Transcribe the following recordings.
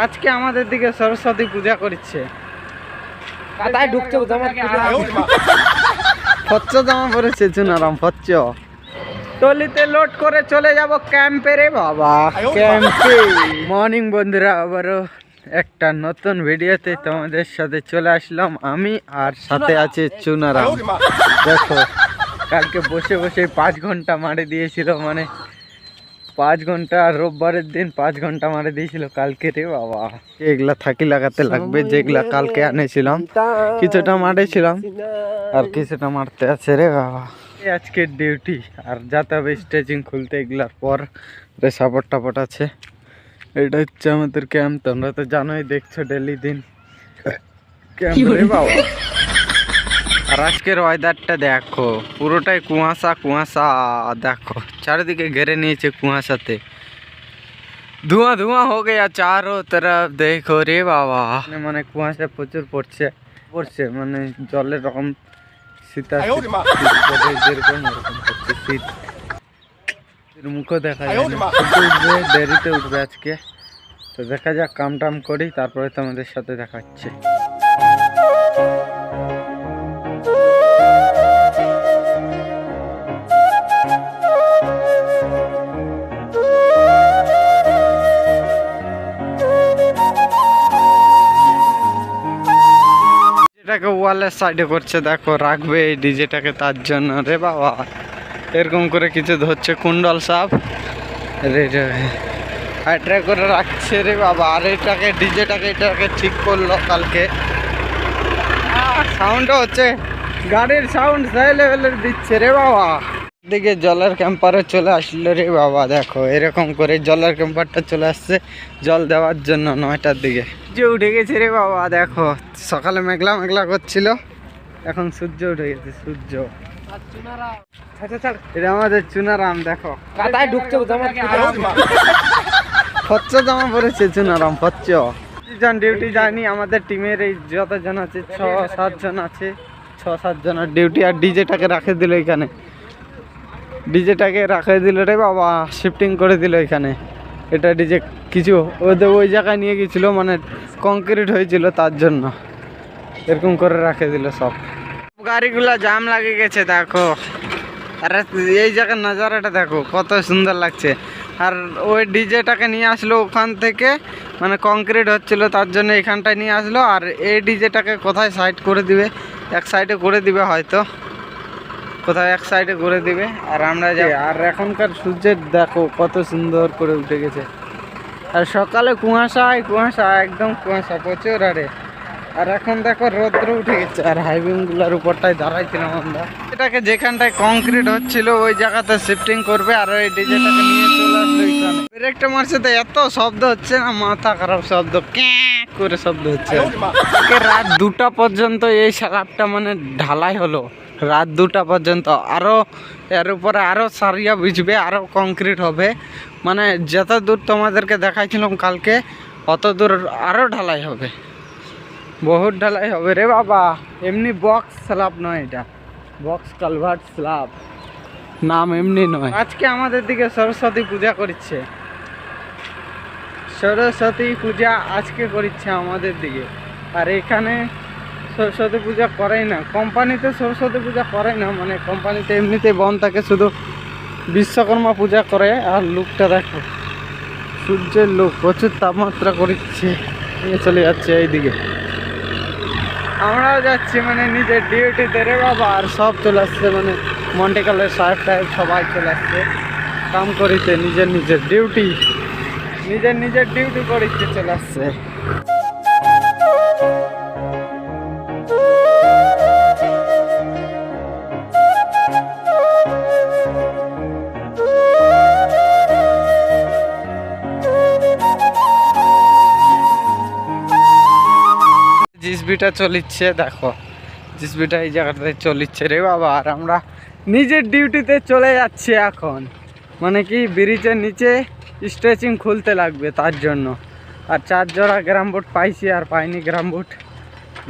আজকে আমাদের দিকে সরস্বতী পূজা করছে। কাদায় ঢুকছে ফচ্চ জামা পরেছে চুনারাম ফচ্চ। টলিতে লোড করে চলে যাব ক্যাম্পে রে বাবা, ক্যাম্পে। মর্নিং বন্ধুরা, আবারও একটা নতুন ভিডিওতে তোমাদের সাথে চলে আসলাম আমি, আর সাথে আছে চুনারাম। দেখো কালকে বসে বসে 5 ঘন্টা মারে দিয়েছিল, মানে 5 ঘন্টা, রোববারের দিন 5 ঘন্টা মারে দিয়েছিল কালকে রে বাবা। এগুলা থাকি লাগাতে লাগবে, যেগুলা কালকে আনেছিলাম। কিছুটা মারেছিলাম আর কিছুটা মারতে আছে রে বাবা। আজকের ডিউটি, আর যাতে হবে স্ট্রেচিং খুলতে, এগুলার পর সাপোর্ট টাপট আছে। এটা হচ্ছে আমাদের ক্যাম্প, তোমরা তো জানোই, দেখছো ডেলি দিন ক্যাম্প রে বাবা। আর আজকের ওয়েদারটা দেখো, পুরোটাই কুয়াশা কুয়াশা। দেখো চারিদিকে ঘেরে নিয়েছে কুয়াশাতে, ধোঁয়া ধোঁয়া হয়ে গেছে চারো তরফ। দেখো রে বাবা, মানে কুয়াশা প্রচুর পড়ছে, মানে জলের রকম শীতা যেরকম শীত মুখও দেখা যায় না। উঠবে, দেরিতে উঠবে আজকে, তো দেখা যাক, কাম টাম করি তারপরে তোমাদের সাথে দেখাচ্ছে। এটাকে ওয়ালের সাইডে করছে, দেখো রাখবে এই ডিজেটাকে, তার জন্য রে বাবা। এরকম করে কিছু ধরছে কুণ্ডল সাপ হাইড্রা করে রাখছে রে বাবা। আর এটাকে এটাকে ঠিক করলো কালকে। সাউন্ডও হচ্ছে, গাড়ির সাউন্ড সেই লেভেলের দিচ্ছে রে বাবা। দিকে জলের ক্যাম্পারে চলে আসলো রে বাবা। দেখো এরকম করে জলের ক্যাম্পারটা চলে আসছে জল দেওয়ার জন্য 9টার দিকে। সূর্য উঠে গেছে রে বাবা। দেখো সকালে মেঘলা মেঘলা করছিল, এখন সূর্য উঠে গেছে, সূর্য। এটা আমাদের চুনারাম, দেখো কাদায় ঢুকছে ফচ্চ জামা পরেছে চুনারাম, ফচ্চ। ডিউটি যায়নি আমাদের টিমের, এই যতজন আছে 6-7 জন আছে, 6-7 জনের ডিউটি। আর ডিজেটাকে রাখে দিল এখানে, ডিজেটাকে রাখে দিল রে বাবা, শিফটিং করে দিল এখানে। এটা ডিজে কিছু ওদের ওই জায়গায় নিয়ে গেছিলো, মানে কংক্রিট হয়েছিল তার জন্য এরকম করে রাখে দিল সব। গাড়িগুলা জাম লাগে গেছে দেখো। আর এই জায়গার নজারাটা দেখো কত সুন্দর লাগছে। আর ওই ডিজেটাকে নিয়ে আসলো ওখান থেকে, মানে কংক্রিট হচ্ছিল তার জন্য এখানটায় নিয়ে আসলো। আর এই ডিজেটাকে কোথায় সাইড করে দিবে, এক সাইডে করে দিবে হয়তো, কোথাও এক সাইডে করে দিবে। আর আমরা যাই। আর এখনকার সূর্যের দেখো কত সুন্দর করে উঠে গেছে। আর সকালে কুয়াশায় কুয়াশা, একদম কুয়াশা প্রচুর। আর এখন দেখো রৌদ্র উঠে গেছে। আর হাইবিমগুলোর উপরটায় দাঁড়াইছিলাম আমরা, এটাকে যেখানটায় কংক্রিট হচ্ছিল ওই জায়গাতে শিফটিং করবে। আর ওই ডিজেটাকে নিয়ে চলে আসলো এখানে। ব্রেকটা মারছে তো এত শব্দ হচ্ছে না, মাথা খারাপ শব্দ, ক্যাঁ করে শব্দ হচ্ছে। রাত 2টা পর্যন্ত এই স্ল্যাবটা মানে ঢালাই হলো, রাত 2টা পর্যন্ত। আরও এর উপরে আরও সারিয়া বিছবে, আরও কংক্রিট হবে। মানে যত দূর তোমাদেরকে দেখাইছিলাম কালকে, অত দূর আরও ঢালাই হবে, বহুত ঢালাই হবে রে বাবা। এমনি বক্স স্ল্যাব নয়, এটা বক্স কালভার্ট স্ল্যাব, নাম এমনি নয়। আজকে আমাদের দিকে সরস্বতী পূজা করছে, সরস্বতী পূজা আজকে করছে আমাদের দিকে। আর এখানে সরস্বতী পূজা করেই না, কোম্পানিতে সরস্বতী পূজা করে না, মানে কোম্পানিতে এমনিতে বন্ধ থাকে, শুধু বিশ্বকর্মা পূজা করে। আর লুকটা দেখো, সূর্যের লুক প্রচুর তাপমাত্রা করছে, নিয়ে চলে যাচ্ছে এইদিকে। আমরাও যাচ্ছি মানে নিজের ডিউটিতে রে বাবা। আর সব চলে আসছে, মানে মন্টিকালের সাহেব টাহেব সবাই চলে আসছে কাম করিতে, নিজের ডিউটি, নিজের ডিউটি করিতে চলে আসছে। জিসবিটা চলিচ্ছে, দেখো জিসবিটা এই জায়গাটাতে চলিচ্ছে রে বাবা। আর আমরা নিজের ডিউটিতে চলে যাচ্ছি এখন, মানে কি ব্রিজের নিচে স্ট্রেচিং খুলতে লাগবে তার জন্য। আর 4 জোড়া গ্রাম বুট পাইছি, আর পাইনি গ্রাম বুট।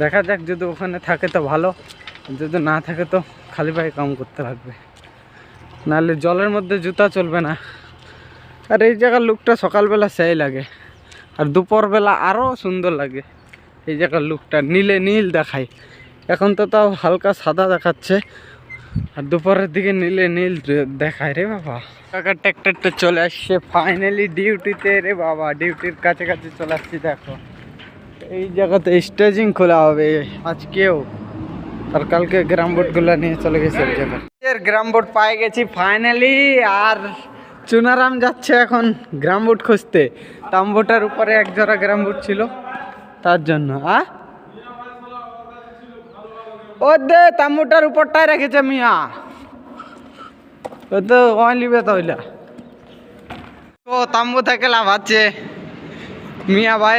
দেখা যাক, যদি ওখানে থাকে তো ভালো, যদি না থাকে তো খালি পায়ে কাম করতে লাগবে, নাহলে জলের মধ্যে জুতা চলবে না। আর এই জায়গার লুকটা সকালবেলা সেই লাগে। আর দুপুরবেলা আরও সুন্দর লাগে। এই জায়গার লুকটা নীলে নীল দেখায়, এখন তো তাও হালকা সাদা দেখাচ্ছে, আর দুপুরের দিকে নীলে নীল দেখায় রে বাবা। কাকা ট্র্যাক্টরটা চলে আসছে ফাইনালি ডিউটিতে রে বাবা, ডিউটির কাছে কাছে চলে আসছি। দেখো এই জায়গাতে স্টেজিং খোলা হবে আজকেও, আর কালকে গ্রাম বোর্ডগুলো নিয়ে চলে গেছে এক জায়গায়। গ্রাম বোর্ড পাই গেছি ফাইনালি, আর চুনারাম যাচ্ছে এখন গ্রাম বোর্ড খুঁজতে। তাম্বুটার উপরে এক জোড়া গ্রাম বোর্ড ছিল তার জন্য। ও দে তাম্বুটার উপরটাই রেখেছে মিয়া, ও তো লিবে তাহলে ও তাম্বু থেকে লাভ আছে মিয়া ভাই।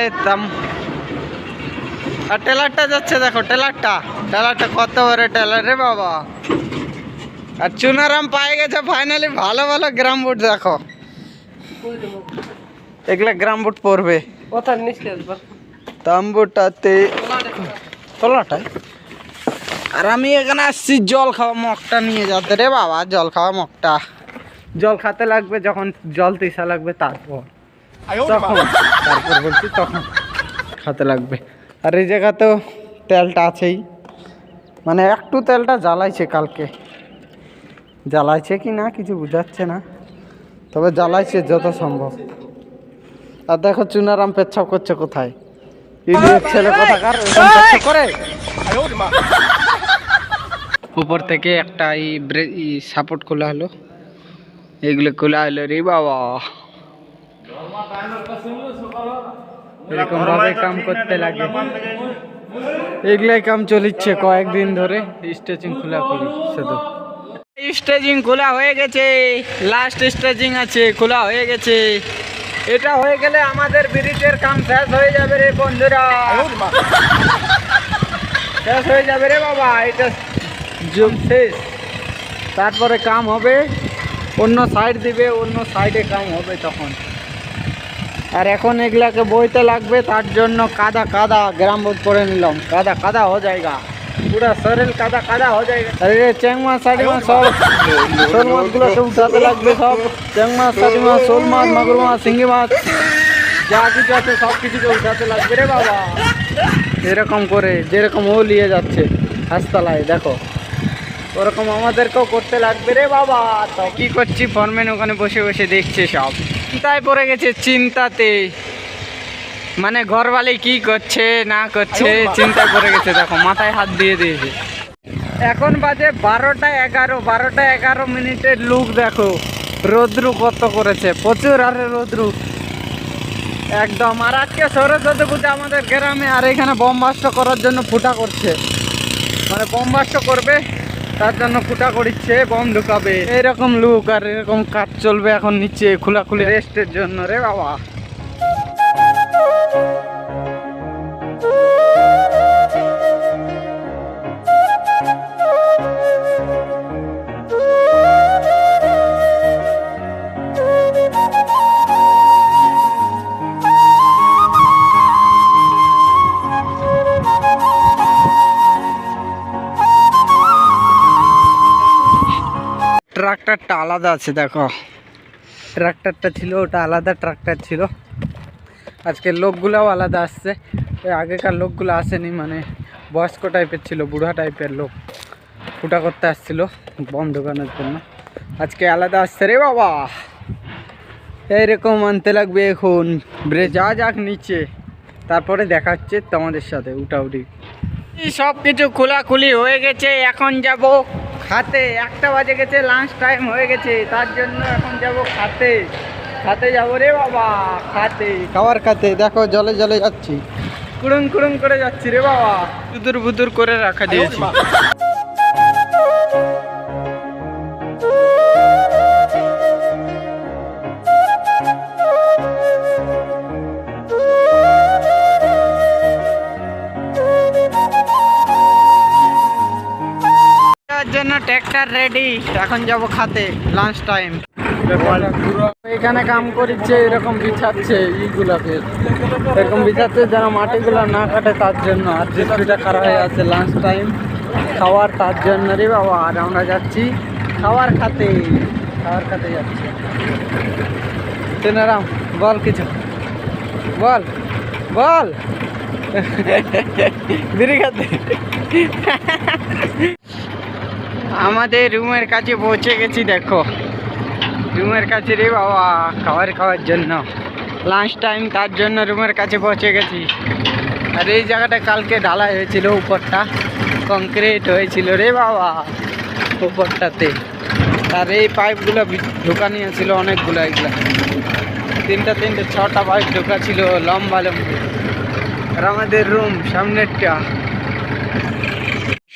আর টেলারটা যাচ্ছে, দেখো টেলারটা কত বড় টেলার রে বাবা। আর চুনারাম পাই গেছে ফাইনালি ভালো ভালো গ্রাম বোর্ড। দেখো এগুলা গ্রাম বোর্ড পড়বে তাম্বুটাতে তোলাটাই। আর আমি এখানে আসছি জল খাওয়া মগটা নিয়ে যাতে রে বাবা, জল খাওয়া মগটা। জল খেতে লাগবে যখন জল তেসা লাগবে, তারপর বলছি তখন খেতে লাগবে। আর এই জায়গাতেও তেলটা আছেই, মানে একটু তেলটা জ্বালাইছে, কালকে জ্বালাইছে কি না কিছু বুঝাচ্ছে না, তবে জ্বালাইছে যত সম্ভব। আর দেখো চুনারাম পেচ্ছাপ করছে কোথায়, ছেলে কোথাকার করে। উপর থেকে একটা সাপোর্ট খোলা হলো, এগুলো খোলা হলো রে বাবা। এরকম ভাবে কাম করতে লাগে, এগুলাই কাম চলিচ্ছে কয়েকদিন ধরে। স্টেজিং খোলা খুলি শুধু, স্টেজিং খোলা হয়ে গেছে, লাস্ট স্টেজিং আছে, খোলা হয়ে গেছে। এটা হয়ে গেলে আমাদের ব্রিজের কাম শেষ হয়ে যাবে রে বন্ধুরা, শেষ হয়ে যাবে রে বাবা। এটা যুগ শেষ, তারপরে কাম হবে, অন্য সাইড দিবে, অন্য সাইডে কাম হবে তখন। আর এখন এগুলাকে বইতে লাগবে, তার জন্য কাদা কাদা গ্রাম বোর্ড করে নিলাম। কাদা কাদা हो जाएगा, पूरा शरीर কাদা কাদা हो जाएगा। अरे চ্যাং মাছ সাড়ি মাছ সব শোল মাছগুলোকে উঠাতে লাগবে, সব চ্যাং মাছ সাড়ি মাছ শোল মাছ মাগুর মাছ শিঙ্গি মাছ যা কিছু আছে সব কিছুকে উঠাতে লাগবে রে বাবা। এরকম করে যেরকম ও নিয়ে যাচ্ছে হাসতলায়, দেখো ওরকম আমাদেরকেও করতে লাগবে রে বাবা। তো কি করছি, ফরম্যান ওখানে বসে বসে দেখছে, সব চিন্তায় পড়ে গেছে, চিন্তাতে মানে ঘরবালি কি করছে না করছে চিন্তায় পড়ে গেছে। দেখো মাথায় হাত দিয়ে দিয়েছে। এখন বাজে 12টা 11 লুক। দেখো রোদ্রু কত করেছে, প্রচুর আরে রোদ্রু একদম। আর আজকে সরস্বতী পূজা আমাদের গ্রামে, আর এখানে বোমবাস্ট করার জন্য ফুটা করছে, মানে বোমবাস্ট করবে তার জন্য ফুটা করিচ্ছে, বম ঢুকাবে, এরকম লুক। আর এরকম কাজ চলবে এখন নিচে খোলাখুলি রেস্টের জন্য রে বাবা। ট্রাক্টরটা আলাদা আছে, দেখো ট্রাক্টরটা ছিল ওটা আলাদা ট্রাক্টর ছিল। আজকের লোকগুলোও আলাদা আসছে, ওই আগেকার লোকগুলো আসেনি, মানে বয়স্ক টাইপের ছিল, বুড়া টাইপের লোক ফুটা করতে আসছিল বম ঢোকানোর জন্য। আজকে আলাদা আসছে রে বাবা। এইরকম আনতে লাগবে এখন, যা যাক নিচে, তারপরে দেখা হচ্ছে তোমাদের সাথে উঠাউঠি। সব কিছু খোলাখুলি হয়ে গেছে, এখন যাব খাতে। 1টা বাজে গেছে, লাঞ্চ টাইম হয়ে গেছে, তার জন্য এখন যাব খাতে যাবো রে বাবা। খাবার খাতে দেখো জলে জলে যাচ্ছি, কুড়ুং কুড়ুং করে যাচ্ছি রে বাবা, বুদুর বুদুর করে রাখা দিয়েছি। জন্য ট্র্যাক্টর রেডি, এখন যাব খাতে, লাঞ্চ টাইম। এখানে কাম করছে, এরকম বিছাচ্ছে এইগুলাকে, এরকম বিছাচ্ছে যেন মাটিগুলো না কাটে, তার জন্য। আর জিনিসটা খারাপ হয়ে আছে, লাঞ্চ টাইম খাওয়ার, তার জন্য রে বাবা। আর আমরা যাচ্ছি খাবার খাতে যাচ্ছি। তেনারাম বল কিছু। বল বল বিড়ি খাতে আমাদের রুমের কাছে পৌঁছে গেছি। দেখো রুমের কাছে রে বাবা, খাওয়ার জন্য লাঞ্চ টাইম, তার জন্য রুমের কাছে পৌঁছে গেছি। আর এই জায়গাটা কালকে ঢালাই হয়েছিল, উপরটা কংক্রিট হয়েছিল রে বাবা উপরটাতে। আর এই পাইপগুলো ঢোকা নিয়েছিল অনেকগুলো, এগুলা তিনটে 6টা পাইপ ঢোকা ছিল লম্বা লম্বি। আর আমাদের রুম সামনেরটা।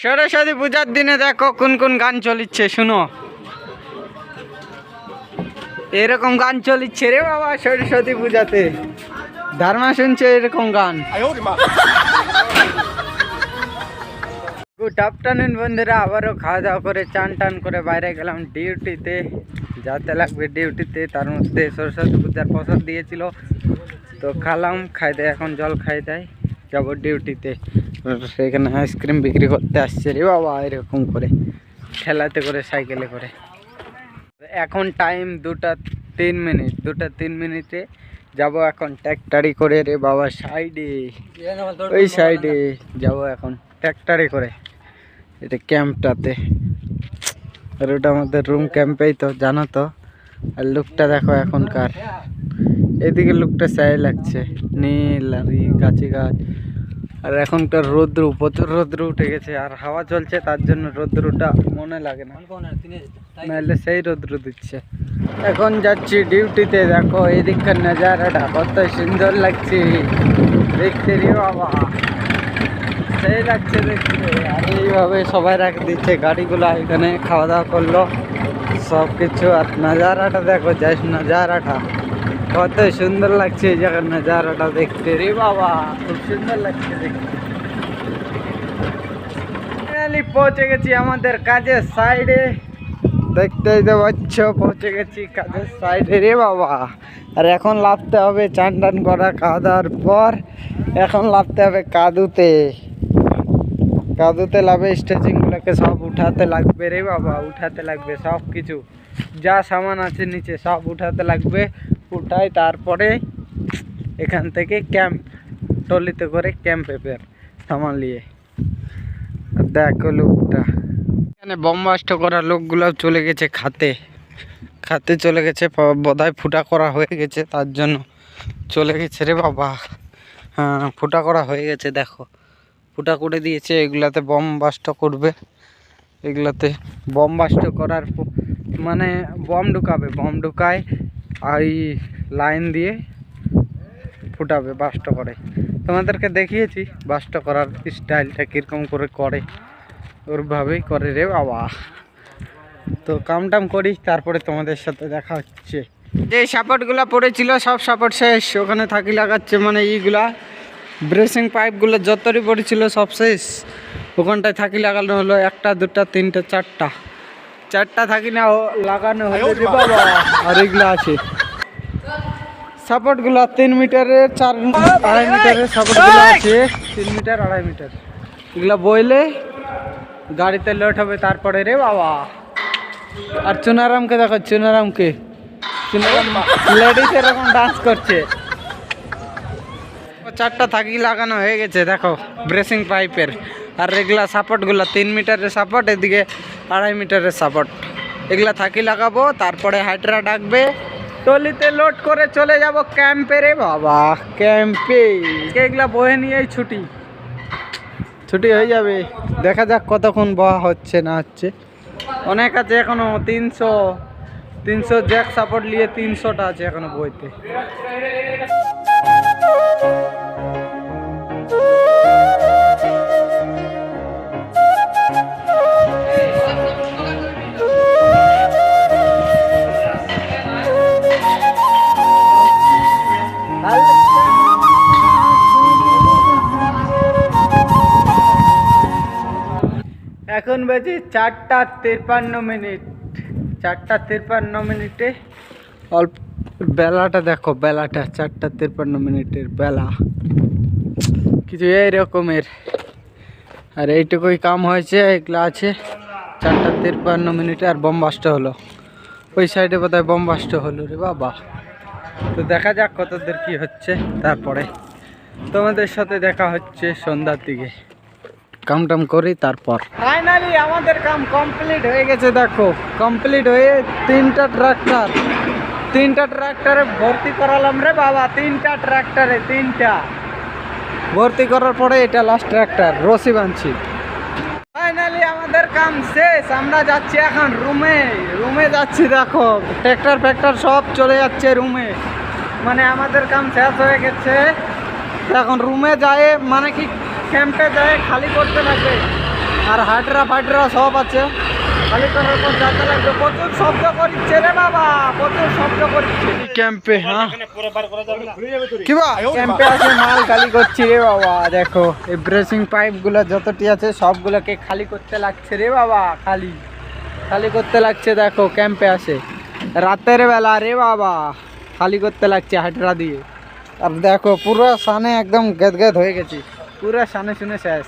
সরস্বতী পূজার দিনে দেখো কোন কোন গান চলিচ্ছে, শুনো। এরকম গান চলিচ্ছে রে বাবা সরস্বতী পূজাতে। ধর্মা শুনছে এরকম গান। গুড আফটারনুন বন্ধুরা, আবারও খাওয়া দাওয়া করে চান টান করে বাইরে গেলাম ডিউটিতে, যাতে লাগবে ডিউটিতে। তার মধ্যে সরস্বতী পূজার প্রসাদ দিয়েছিল, তো খালাম, খাই দেয় এখন জল খাই দেয়, যাবো ডিউটিতে। সেখানে আইসক্রিম বিক্রি করতে আসছে রে বাবা, এরকম করে ঠেলাতে করে সাইকেলে করে। এখন টাইম 2টা 3 মিনিটে যাব এখন ট্র্যাক্টরি করে রে বাবা সাইডে, ওই সাইডে যাব এখন ট্র্যাক্টরি করে এটা ক্যাম্পটাতে। আর ওটা আমাদের রুম ক্যাম্পেই তো, জানো তো। আর লুকটা দেখো এখনকার, এদিকে লুকটা সাই লাগছে, নীল আর গাছে গাছ। আর এখনকার রৌদ্র, প্রচুর রৌদ্র উঠে গেছে, আর হাওয়া চলছে, তার জন্য রৌদ্রটা মনে লাগে না, নাহলে সেই রৌদ্র দিচ্ছে। এখন যাচ্ছি ডিউটিতে। দেখো এদিককার নজারাটা কত সুন্দর লাগছে দেখতে রে বাবা, সেই লাগছে দেখতে। আর এইভাবে সবাই রাখে দিচ্ছে গাড়িগুলো, এখানে খাওয়া দাওয়া করলো সব কিছু। আর নজারাটা দেখো, যাই নজারাটা কত সুন্দর লাগছে, এই জায়গার নজারাটা দেখতে রে বাবা, খুব সুন্দর লাগছে দেখতে। ফাইনালি পৌঁছে গেছি আমাদের কাজের সাইডে, দেখতেই তো পাচ্ছ পৌঁছে গেছি কাজের সাইডে রে বাবা। আর এখন লাফতে হবে, চান টান করা খাওয়া দাওয়ার পর এখন লাফতে হবে কাদুতে। কাদুতে লাভে স্টেচিংগুলোকে সব উঠাতে লাগবে রে বাবা, উঠাতে লাগবে সব কিছু, যা সামান আছে নিচে সব উঠাতে লাগবে। উঠাই তারপরে এখান থেকে ক্যাম্প টলিতে করে ক্যাম্পে ফের সামান নিয়ে। দেখো লোকটা এখানে বম্বাস্ট করা লোকগুলো চলে গেছে খাতে চলে গেছে, বোধহয় ফুটা করা হয়ে গেছে, তার জন্য চলে গেছে রে বাবা। হ্যাঁ ফুটা করা হয়ে গেছে, দেখো ফুটা করে দিয়েছে। এগুলাতে বম্বাস্ট করবে, এগুলাতে বম্বাস্ট করার মানে বম ঢুকাবে, বম ঢুকায় আর লাইন দিয়ে ফুটাবে বাস্ট করে। তোমাদেরকে দেখিয়েছি বাস্ট করার স্টাইলটা কীরকম করে করে, ওরভাবেই করে রে বাবা। তো কাম টাম করি, তারপরে তোমাদের সাথে দেখা হচ্ছে। যে সাপোর্টগুলো পড়েছিল সব সাপোর্ট শেষ, ওখানে থাকি লাগাচ্ছে, মানে এইগুলা ব্রেসিং পাইপগুলো যতই পড়েছিল সব শেষ, ওখানটায় থাকি লাগানো হলো। 1টা 2টা 3টে 4টা থাকি না লাগানো হলো রে বাবা। আর এগুলো আছে সাপোর্টগুলো 3 মিটারের 2.5 মিটারের সাপোর্টগুলো আছে, 3 মিটার 2.5 মিটার। এগুলো বইলে গাড়িতে লোড হবে তারপরে রে বাবা। আর চুনারামকে দেখো, চুনারাম লেডিস এরকম ডান্স করছে। 4টা থাকি লাগানো হয়ে গেছে দেখো ব্রেসিং পাইপের। আর এগুলা সাপোর্টগুলো 3 মিটারের সাপোর্ট, এদিকে 2.5 মিটারের সাপোর্ট। এগুলা থাকি লাগাবো, তারপরে হাইড্রা ডাকবে, টলিতে লোড করে চলে যাব ক্যাম্পে রে বাবা। ক্যাম্পে এগুলা বয়ে নিয়েই ছুটি হয়ে যাবে। দেখা যাক কতক্ষণ বয়া হচ্ছে না হচ্ছে। অনেক আছে এখনো, 300 জ্যাক সাপোর্ট নিয়ে 300টা আছে এখনো বইতে। এখন বাজে 4টা 53 মিনিট। 4টা 53 মিনিটে অল্প বেলাটা দেখো, বেলাটা 4টা 53 মিনিটের বেলা, কিছু এইরকমের। আর এইটুকুই কাম হয়েছে, এগুলো আছে 4টা 53 মিনিটে। আর বম্বাস্ট হলো ওই সাইডে, বোধহয় বম্বাস্ট হলো রে বাবা। তো দেখা যাক কতদূর কি হচ্ছে, তারপরে তোমাদের সাথে দেখা হচ্ছে সন্ধ্যার দিকে। কাম টাম করি তারপর। ফাইনালি আমাদের কাম কমপ্লিট হয়ে গেছে। দেখো কমপ্লিট হয়ে তিনটা ট্রাক্টরে ভর্তি করালাম রে বাবা। তিনটা ভর্তি করার পরে এটা লাস্ট ট্রাক্টর রশি বাঁধছি। ফাইনালি আমাদের কাম শেষ। আমরা যাচ্ছি এখন রুমে যাচ্ছি। দেখো ট্রাক্টর সব চলে যাচ্ছে রুমে, মানে আমাদের কাম শেষ হয়ে গেছে। এখন রুমে যায়, মানে কি ক্যাম্পে যায় খালি করতে লাগবে। আর হাইড্রা সব আছে, খালি করার পর যাতে লাগবে। প্রচুর শব্দ করছে রে বাবা, প্রচুর শব্দ করছে ক্যাম্পে। হ্যাঁ কি বা ক্যাম্পে আছে মাল খালি করছি রে বাবা। দেখো এই ব্রেসিং পাইপ গুলো যতটি আছে সবগুলোকে খালি করতে লাগছে রে বাবা। খালি করতে লাগছে। দেখো ক্যাম্পে আসে রাতের বেলা রে বাবা, খালি করতে লাগছে হাইড্রা দিয়ে। আর দেখো পুরো সানে একদম গেদ হয়ে গেছি, পুরো সানে শুনে শেষ।